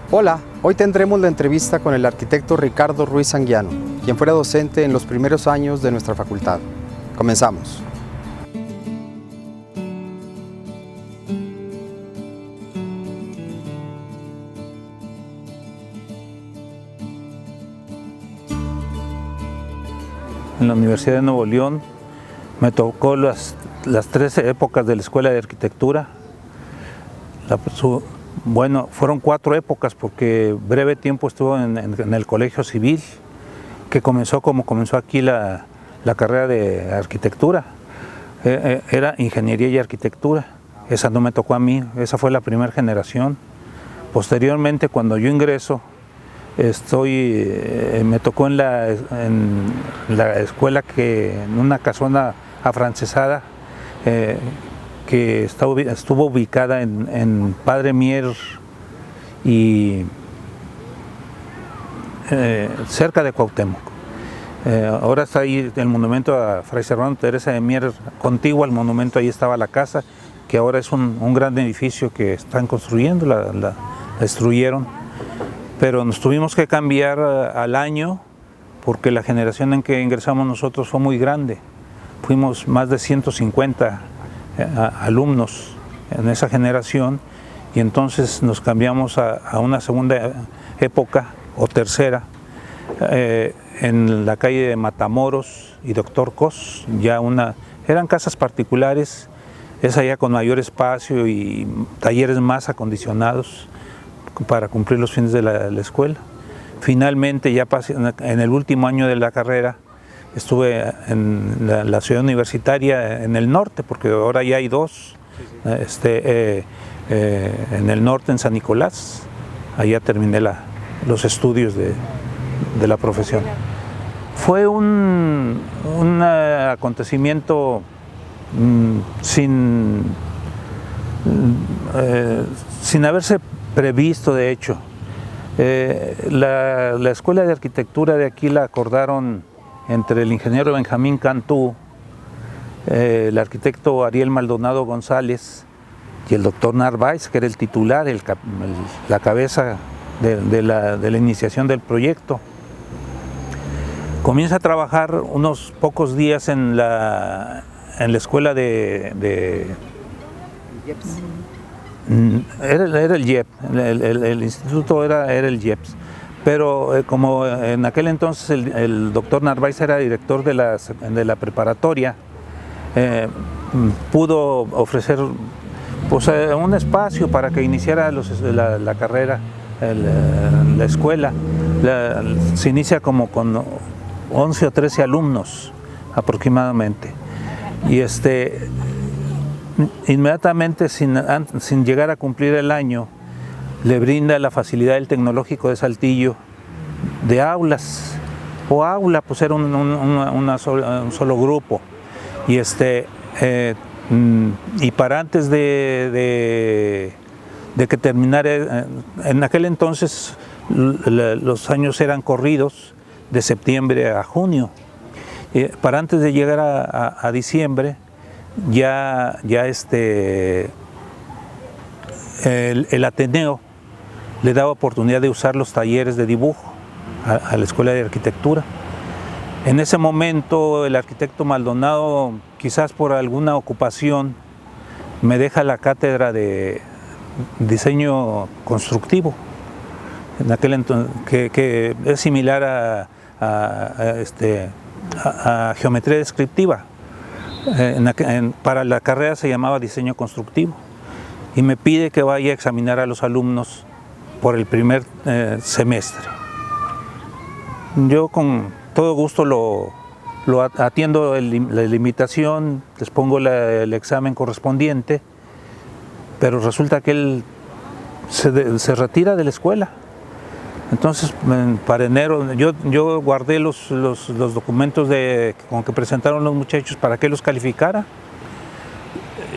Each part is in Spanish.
Hola, hoy tendremos la entrevista con el arquitecto Ricardo Ruiz Anguiano, quien fuera docente en los primeros años de nuestra facultad. Comenzamos. En la Universidad de Nuevo León me tocó las 13 épocas de la Escuela de Arquitectura. Bueno, fueron 4 épocas porque breve tiempo estuve en el Colegio Civil, que comenzó como comenzó aquí la carrera de arquitectura. Era ingeniería y arquitectura. Esa no me tocó a mí, esa fue la primera generación. Posteriormente, cuando yo ingreso, me tocó en la escuela en una casona afrancesada que estuvo ubicada en Padre Mier y cerca de Cuauhtémoc. Ahora está ahí el monumento a Fray Servando Teresa de Mier, contiguo al monumento, ahí estaba la casa, que ahora es un gran edificio que están construyendo, la destruyeron. Pero nos tuvimos que cambiar al año porque la generación en que ingresamos nosotros fue muy grande. Fuimos más de 150 alumnos en esa generación y entonces nos cambiamos a una segunda época o tercera en la calle de Matamoros y Doctor Cos. Eran casas particulares, esa ya con mayor espacio y talleres más acondicionados para cumplir los fines de la escuela. Finalmente, ya en el último año de la carrera, estuve en la ciudad universitaria en el norte, porque ahora ya hay 2, en el norte, en San Nicolás. Allá terminé los estudios de la profesión. Fue un acontecimiento sin haberse previsto, de hecho. La Escuela de Arquitectura de aquí la acordaron entre el ingeniero Benjamín Cantú, el arquitecto Ariel Maldonado González y el doctor Narváez, que era el titular, la cabeza de la iniciación del proyecto. Comienza a trabajar unos pocos días en la escuela de Era el IEP, el instituto era el IEPS, pero como en aquel entonces el doctor Narváez era director de la preparatoria, pudo ofrecer pues, un espacio para que iniciara la carrera, la escuela. Se inicia como con 11 o 13 alumnos aproximadamente, y inmediatamente, sin llegar a cumplir el año, le brinda la facilidad del Tecnológico de Saltillo de aulas, pues era un solo grupo, y y para antes de que terminara, en aquel entonces los años eran corridos de septiembre a junio, para antes de llegar a diciembre, ya el Ateneo le daba oportunidad de usar los talleres de dibujo a la Escuela de Arquitectura. En ese momento el arquitecto Maldonado, quizás por alguna ocupación, me deja la cátedra de diseño constructivo, en aquel entonces, que es similar a geometría descriptiva. Para la carrera se llamaba diseño constructivo, y me pide que vaya a examinar a los alumnos por el primer semestre. Yo con todo gusto lo atiendo la invitación, les pongo el examen correspondiente, pero resulta que él se retira de la escuela. Entonces, para enero, yo guardé los documentos con que presentaron los muchachos para que los calificara,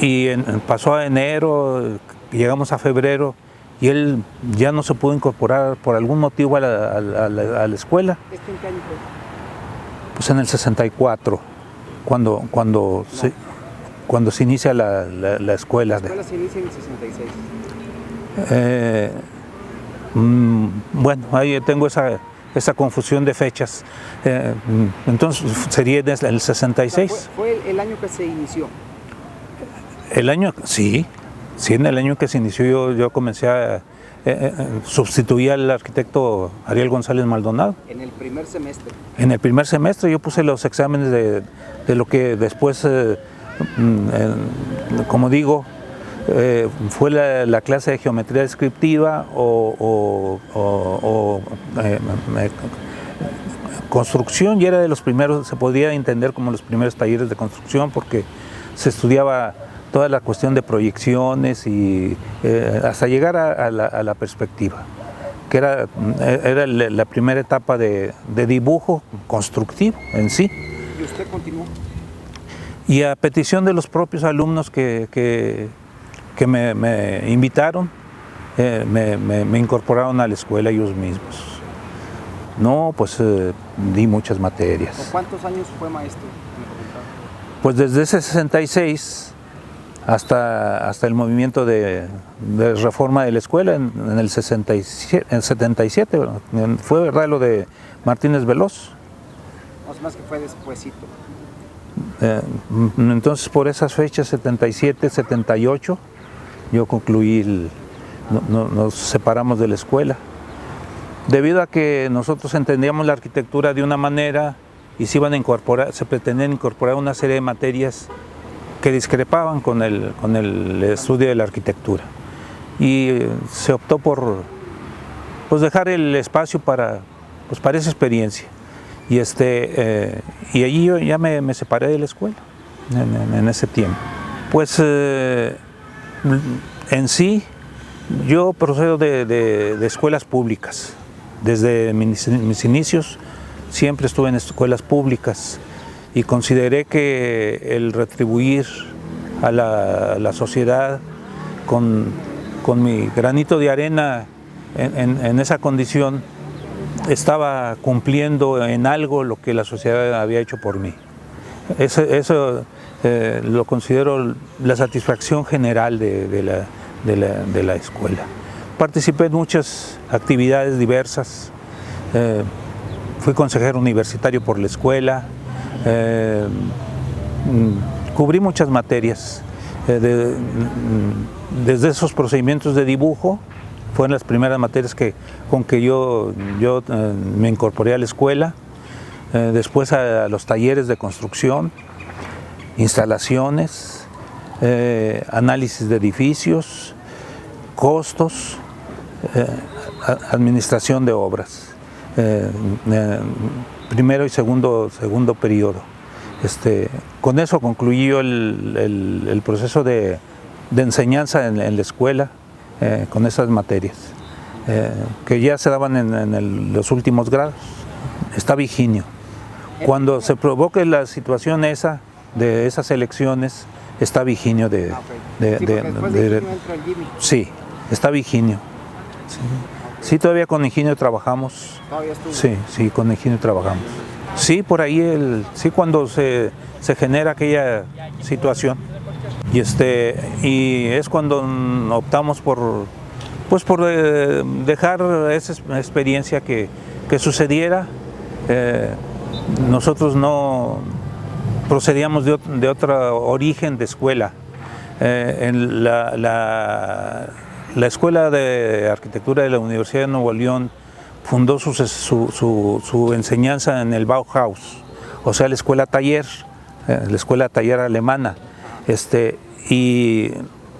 y pasó a enero, llegamos a febrero, y él ya no se pudo incorporar por algún motivo a la escuela. ¿Esto en qué año fue? Pues en el 64, cuando se inicia la escuela. La escuela se inicia en el 66. Bueno, ahí tengo esa confusión de fechas. Entonces sería desde el 66. O sea, fue el año que se inició. El año, sí, en el año que se inició yo comencé a sustituir al arquitecto Ariel González Maldonado. En el primer semestre. En el primer semestre yo puse los exámenes de lo que después, como digo, fue la clase de geometría descriptiva o construcción, y era de los primeros, se podía entender como los primeros talleres de construcción, porque se estudiaba toda la cuestión de proyecciones y hasta llegar a la perspectiva, que era la primera etapa de dibujo constructivo en sí. ¿Y usted continuó? Y a petición de los propios alumnos que me invitaron, me incorporaron a la escuela ellos mismos. No, pues di muchas materias. ¿Por cuántos años fue maestro? Pues desde ese 66 hasta el movimiento de reforma de la escuela en el 77, fue verdad lo de Martínez Veloz. Más que fue despuesito. Entonces por esas fechas, 77, 78, yo concluí, nos separamos de la escuela. Debido a que nosotros entendíamos la arquitectura de una manera y se pretendían incorporar una serie de materias que discrepaban con el estudio de la arquitectura. Y se optó por dejar el espacio para esa experiencia. Y allí yo ya me separé de la escuela en ese tiempo. Pues en sí, yo procedo de escuelas públicas. Desde mis inicios siempre estuve en escuelas públicas y consideré que el retribuir a la sociedad con mi granito de arena en esa condición estaba cumpliendo en algo lo que la sociedad había hecho por mí. Eso lo considero la satisfacción general de la escuela. Participé en muchas actividades diversas, fui consejero universitario por la escuela, cubrí muchas materias, desde esos procedimientos de dibujo, fueron las primeras materias con que yo me incorporé a la escuela, después a los talleres de construcción, instalaciones, análisis de edificios, costos, administración de obras, primero y segundo periodo. Con eso concluí el proceso de enseñanza en la escuela, con esas materias, que ya se daban en los últimos grados. Estaba Higinio. Cuando se provoque la situación de esas elecciones, estaba Higinio sí, estaba Higinio. Sí, todavía con Higinio trabajamos. ¿Todavía estuvo? Sí, con Higinio trabajamos. Sí, por ahí, cuando se genera aquella situación. Y es cuando optamos por dejar esa experiencia que sucediera. Nosotros no procedíamos de otro origen de escuela. En la Escuela de Arquitectura de la Universidad de Nuevo León fundó su enseñanza en el Bauhaus, o sea, la escuela taller alemana. Y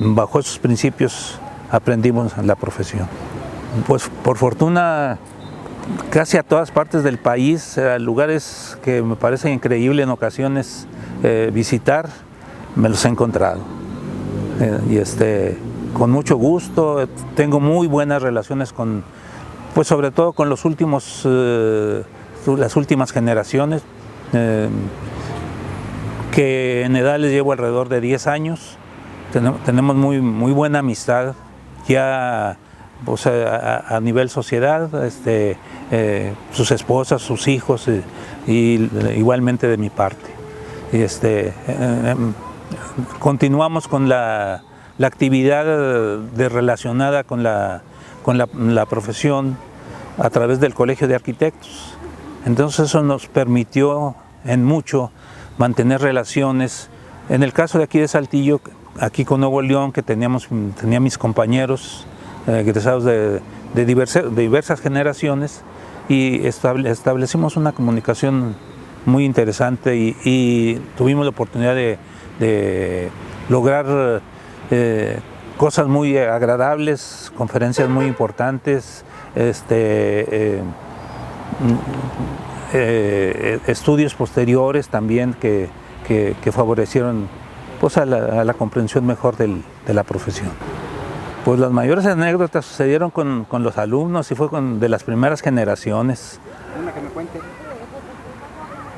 bajo esos principios aprendimos la profesión. Pues por fortuna, casi a todas partes del país, lugares que me parecen increíbles en ocasiones visitar, me los he encontrado. Con mucho gusto, tengo muy buenas relaciones sobre todo con las últimas generaciones, que en edad les llevo alrededor de 10 años. Tenemos muy buena amistad, ya a nivel sociedad, sus esposas, sus hijos, y igualmente de mi parte. Continuamos con la actividad relacionada con la con la profesión a través del Colegio de Arquitectos. Entonces eso nos permitió en mucho mantener relaciones. En el caso de aquí de Saltillo, aquí con Nuevo León, que tenía mis compañeros egresados de diversas generaciones, y establecimos una comunicación muy interesante y tuvimos la oportunidad de lograr cosas muy agradables, conferencias muy importantes, estudios posteriores también que favorecieron pues, a la comprensión mejor de la profesión. Pues las mayores anécdotas sucedieron con los alumnos y fue de las primeras generaciones. Una que me cuente.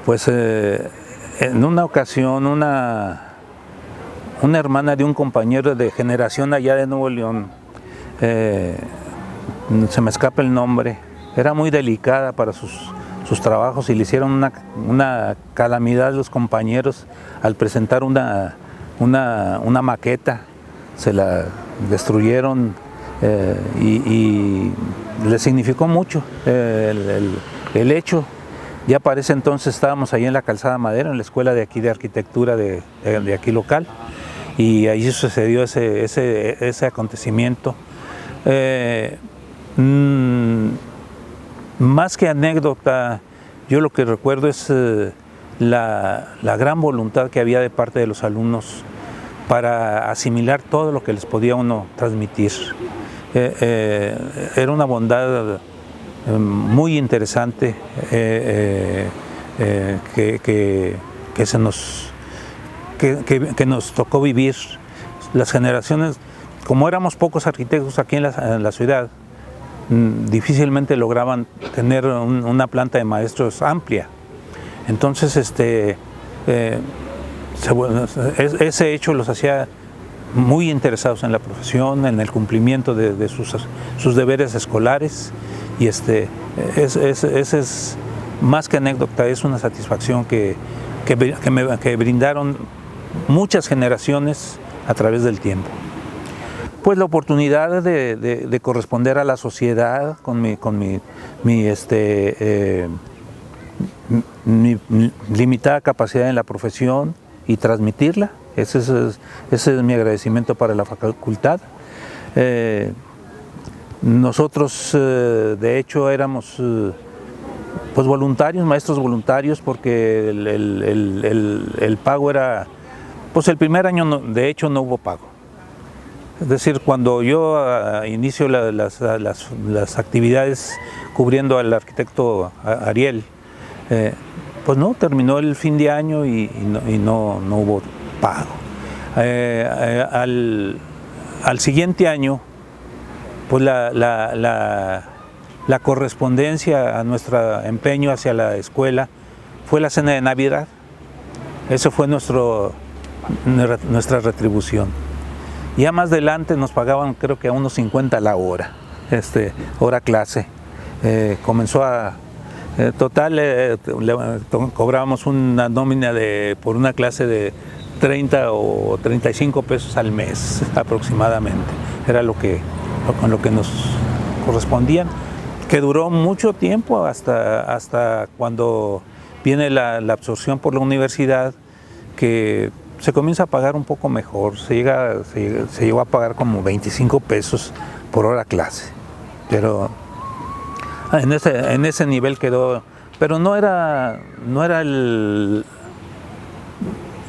Pues en una ocasión una hermana de un compañero de generación allá de Nuevo León, se me escapa el nombre, era muy delicada para sus trabajos y le hicieron una calamidad a los compañeros al presentar una maqueta. Se la destruyeron y le significó mucho el hecho. Ya para ese entonces estábamos ahí en la Calzada Madero, en la escuela de aquí de arquitectura de aquí local, y ahí sucedió ese acontecimiento. Más que anécdota, yo lo que recuerdo es la gran voluntad que había de parte de los alumnos para asimilar todo lo que les podía uno transmitir. Era una bondad muy interesante que nos tocó vivir. Las generaciones, como éramos pocos arquitectos aquí en la ciudad, difícilmente lograban tener una planta de maestros amplia. Entonces ese hecho los hacía muy interesados en la profesión, en el cumplimiento de sus deberes escolares, y ese es más que anécdota, es una satisfacción que brindaron muchas generaciones a través del tiempo. Pues la oportunidad de corresponder a la sociedad con mi limitada capacidad en la profesión y transmitirla. Ese es mi agradecimiento para la facultad. Nosotros de hecho éramos pues voluntarios, maestros voluntarios, porque el pago era, pues el primer año de hecho no hubo pago. Es decir, cuando yo inicio las actividades cubriendo al arquitecto Ariel, pues no, terminó el fin de año y no hubo pago. Al siguiente año, pues la correspondencia a nuestro empeño hacia la escuela fue la cena de Navidad. Eso fue nuestra retribución. Ya más adelante nos pagaban creo que a unos 50 la hora, hora clase. Comenzó cobrábamos una nómina por una clase de 30 o 35 pesos al mes aproximadamente. Era con lo que nos correspondían, que duró mucho tiempo hasta cuando viene la absorción por la universidad, que se comienza a pagar un poco mejor. Se llegó a pagar como 25 pesos por hora clase, pero en ese nivel quedó, pero no era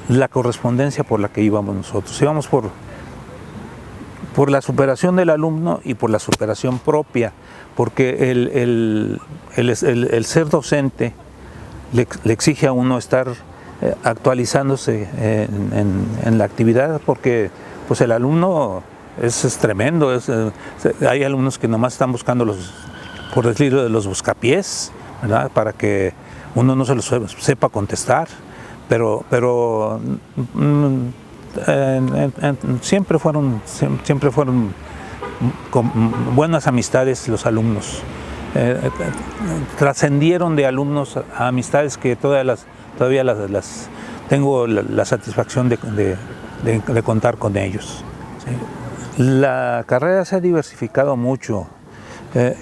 la correspondencia por la que íbamos nosotros. Íbamos por la superación del alumno y por la superación propia, porque el ser docente le exige a uno estar actualizándose en la actividad, porque pues el alumno es tremendo. Hay alumnos que nomás están buscando por decirlo, de los buscapiés, ¿verdad? Para que uno no se los sepa contestar, pero siempre fueron con buenas amistades los alumnos. Trascendieron de alumnos a amistades que todavía las tengo la satisfacción de contar con ellos. ¿Sí? La carrera se ha diversificado mucho. En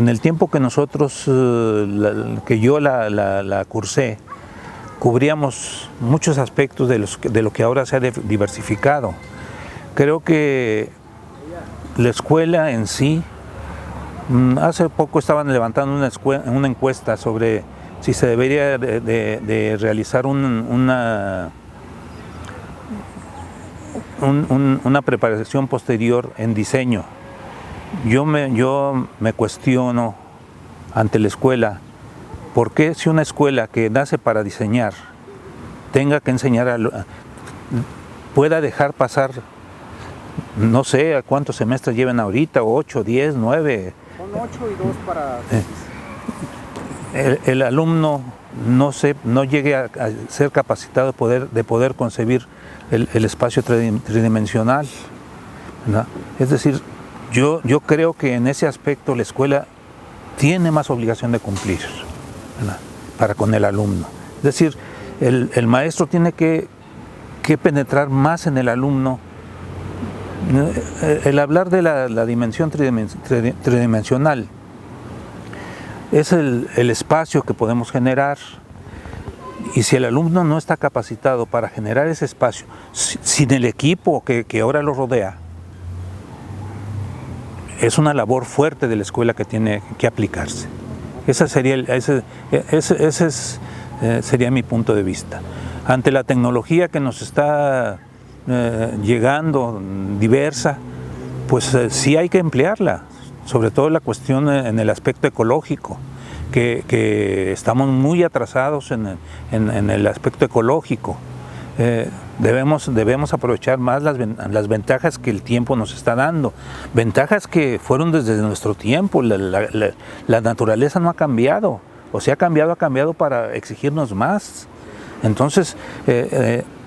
el tiempo que nosotros, que yo la cursé, cubríamos muchos aspectos de lo que ahora se ha diversificado. Creo que la escuela en sí, hace poco estaban levantando una encuesta sobre si se debería de realizar una preparación posterior en diseño. Yo me cuestiono ante la escuela, ¿por qué si una escuela que nace para diseñar tenga que enseñar, pueda dejar pasar, no sé a cuántos semestres lleven ahorita, 8, 10, 9? Son 8 y 2 para... El alumno no llegue a ser capacitado de poder concebir el espacio tridimensional, ¿verdad? Es decir, yo creo que en ese aspecto la escuela tiene más obligación de cumplir, ¿verdad?, para con el alumno. Es decir, el maestro tiene que penetrar más en el alumno. El hablar de la dimensión tridimensional es el espacio que podemos generar, y si el alumno no está capacitado para generar ese espacio, sin el equipo que ahora lo rodea, es una labor fuerte de la escuela que tiene que aplicarse. Ese sería mi punto de vista. Ante la tecnología que nos está llegando, diversa, pues sí hay que emplearla, sobre todo la cuestión en el aspecto ecológico, que estamos muy atrasados en el aspecto ecológico. Debemos aprovechar más las ventajas que el tiempo nos está dando, ventajas que fueron desde nuestro tiempo. La naturaleza no ha cambiado, o si ha cambiado para exigirnos más. Entonces,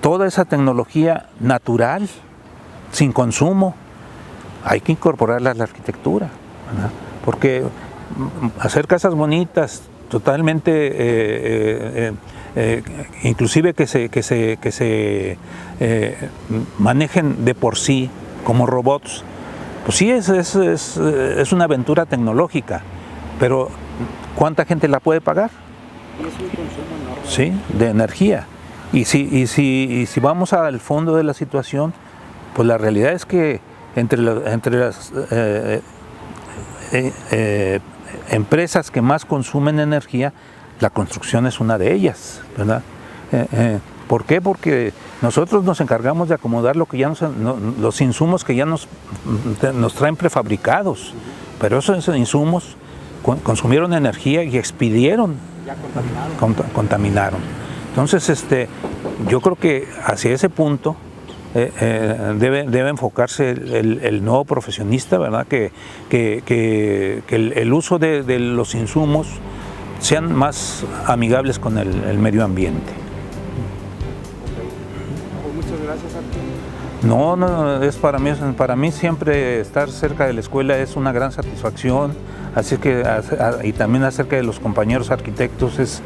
toda esa tecnología natural, sin consumo, hay que incorporarla a la arquitectura, ¿verdad? Porque hacer casas bonitas, totalmente, inclusive que se manejen de por sí como robots, pues sí es una aventura tecnológica, pero ¿cuánta gente la puede pagar? Y es un consumo enorme. Sí, de energía. Y si vamos al fondo de la situación, pues la realidad es que entre las empresas que más consumen energía, la construcción es una de ellas, ¿verdad? ¿Por qué? Porque nosotros nos encargamos de acomodar los insumos que ya nos traen prefabricados, pero esos insumos consumieron energía y expidieron, Ya contaminaron. Entonces, yo creo que hacia ese punto debe enfocarse el nuevo profesionista, ¿verdad? Que el uso de los insumos sean más amigables con el medio ambiente. Pues muchas gracias, Arturo. No, es para mí siempre estar cerca de la escuela es una gran satisfacción, así que, y también acerca de los compañeros arquitectos es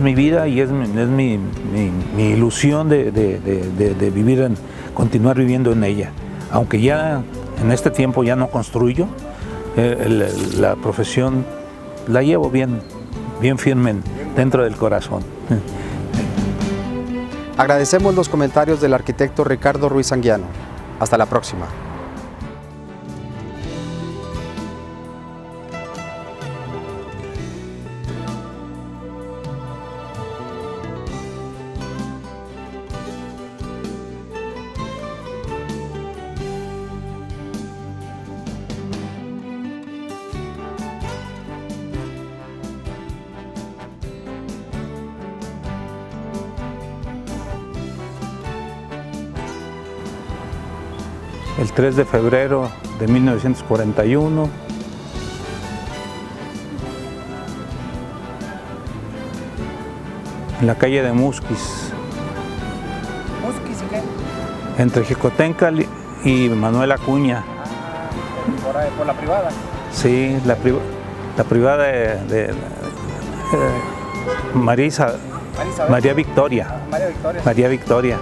mi vida y es mi ilusión de continuar viviendo en ella. Aunque ya en este tiempo ya no construyo, la profesión la llevo bien firme dentro del corazón. Agradecemos los comentarios del arquitecto Ricardo Ruiz Anguiano. Hasta la próxima. El 3 de febrero de 1941, en la calle de Musquis. ¿Musquis y qué? Entre Jicotencal y Manuel Acuña. Por la privada. Sí, la privada de María Victoria. María Victoria. María Victoria.